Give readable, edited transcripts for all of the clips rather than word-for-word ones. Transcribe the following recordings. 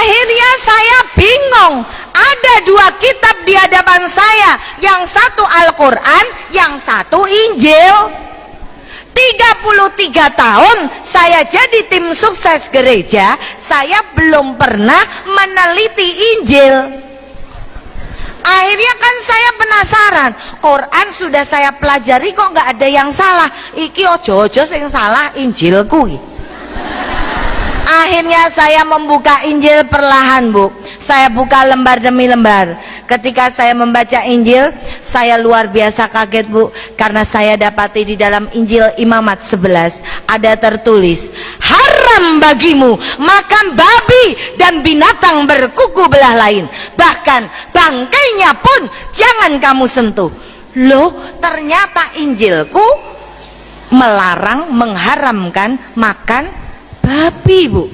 Akhirnya saya bingung. Ada dua kitab di hadapan saya, yang satu Al-Quran, yang satu Injil. 33 tahun saya jadi tim sukses gereja, saya belum pernah meneliti Injil. Akhirnya kan saya penasaran, Quran sudah saya pelajari kok nggak ada yang salah. Iki ojo-ojo sing salah Injilku. Akhirnya saya membuka Injil perlahan, Bu. Saya buka lembar demi lembar. Ketika saya membaca Injil, saya luar biasa kaget, Bu, karena saya dapati di dalam Injil Imamat 11 ada tertulis, haram bagimu makan babi dan binatang berkuku belah lain, bahkan bangkainya pun jangan kamu sentuh. Loh, ternyata Injilku melarang, mengharamkan makan babi, Bu.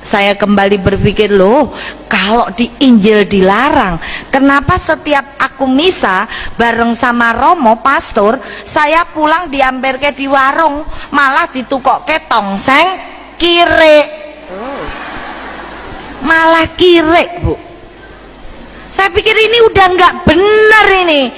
Saya kembali berpikir, loh, kalau di Injil dilarang, kenapa setiap aku misa bareng sama Romo pastor, saya pulang diamperke di warung, malah ditukokke tongseng kire. Malah kire, Bu. Saya pikir ini udah nggak benar ini.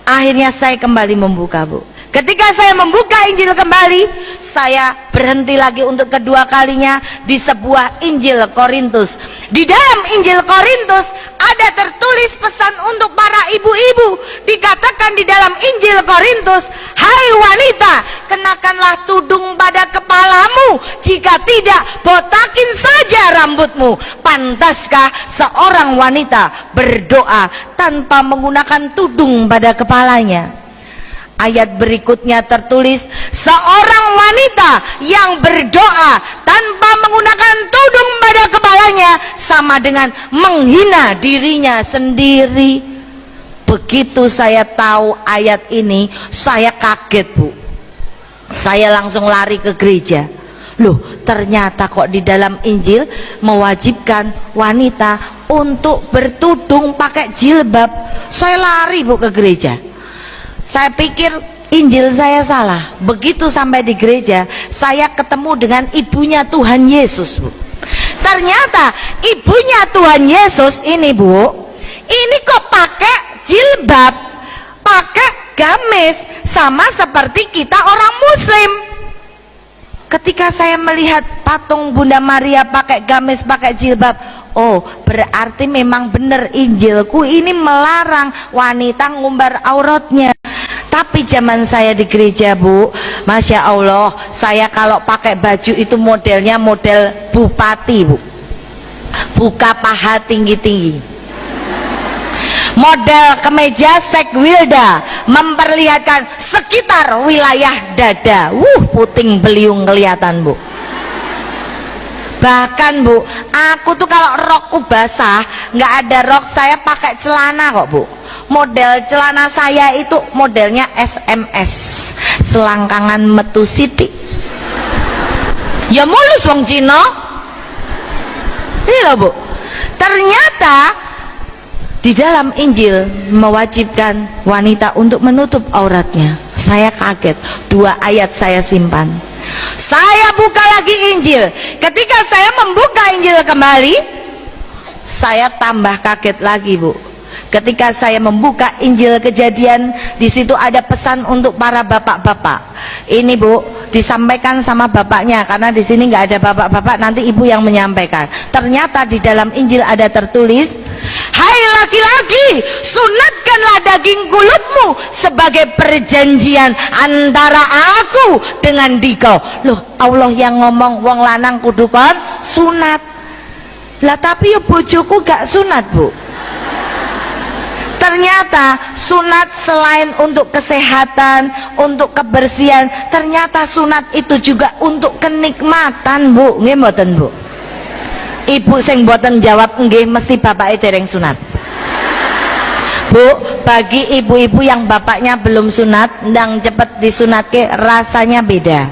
Akhirnya saya kembali membuka, Bu. Ketika saya membuka Injil kembali, saya berhenti lagi untuk kedua kalinya di sebuah Injil Korintus. Di dalam Injil Korintus ada tertulis pesan untuk para ibu-ibu. Dikatakan di dalam Injil Korintus, hai wanita, kenakanlah tudung pada kepalamu, jika tidak botakin saja rambutmu. Pantaskah seorang wanita berdoa tanpa menggunakan tudung pada kepalanya? Ayat berikutnya tertulis, seorang wanita yang berdoa tanpa menggunakan tudung pada kepalanya sama dengan menghina dirinya sendiri. Begitu saya tahu ayat ini, saya kaget, Bu. Saya langsung lari ke gereja. Loh, ternyata kok di dalam Injil mewajibkan wanita untuk bertudung pakai jilbab. Saya lari, Bu, ke gereja. Saya pikir Injil saya salah. Begitu sampai di gereja, saya ketemu dengan ibunya Tuhan Yesus, Bu. Ternyata ibunya Tuhan Yesus ini, Bu, ini kok pakai jilbab, pakai gamis, sama seperti kita orang Muslim. Ketika saya melihat patung Bunda Maria pakai gamis, pakai jilbab, oh, berarti memang benar Injilku ini melarang wanita ngumbar auratnya. Tapi zaman saya di gereja, Bu, Masya Allah, saya kalau pakai baju itu modelnya model bupati, Bu. Buka paha tinggi-tinggi. Model kemeja sekwilda, memperlihatkan sekitar wilayah dada. Puting beliung kelihatan, Bu. Bahkan, Bu, aku tuh kalau rokku basah, nggak ada rok, saya pakai celana kok, Bu. Model celana saya itu modelnya SMS, selangkangan metu sidik. Ya mulus wong Cina. Ini loh, Bu. Ternyata di dalam Injil mewajibkan wanita untuk menutup auratnya. Saya kaget. 2 ayat saya simpan. Saya buka lagi Injil. Ketika saya membuka Injil kembali, saya tambah kaget lagi, Bu. Ketika saya membuka Injil Kejadian, di situ ada pesan untuk para bapak-bapak. Ini, Bu, disampaikan sama bapaknya, karena di sini nggak ada bapak-bapak, nanti ibu yang menyampaikan. Ternyata di dalam Injil ada tertulis, hai laki-laki, sunatkanlah daging kulitmu sebagai perjanjian antara aku dengan dikau. Loh, Allah yang ngomong wong lanang kudu kon sunat. Lah tapi ya bojoku gak sunat, Bu. Ternyata sunat selain untuk kesehatan, untuk kebersihan, ternyata sunat itu juga untuk kenikmatan, Bu. Nggih mboten, Bu? Ibu sing mboten jawab nggih mesti bapake dereng sunat. Bu, bagi ibu-ibu yang bapaknya belum sunat, ndang cepet disunatke, rasanya beda.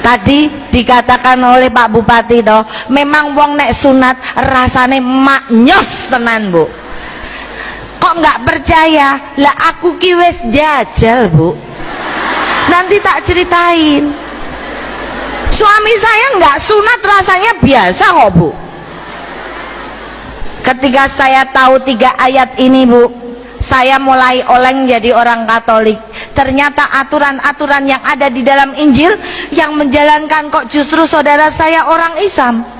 Tadi dikatakan oleh Pak Bupati toh, memang wong nek sunat rasane maknyos tenan, Bu. Kok nggak percaya? Lah aku ki wis jajal, Bu. Nanti tak ceritain. Suami saya nggak sunat rasanya biasa kok Bu. Ketika saya tahu 3 ayat ini Bu, saya mulai oleng jadi orang Katolik. Ternyata aturan-aturan yang ada di dalam Injil yang menjalankan kok justru saudara saya orang Islam.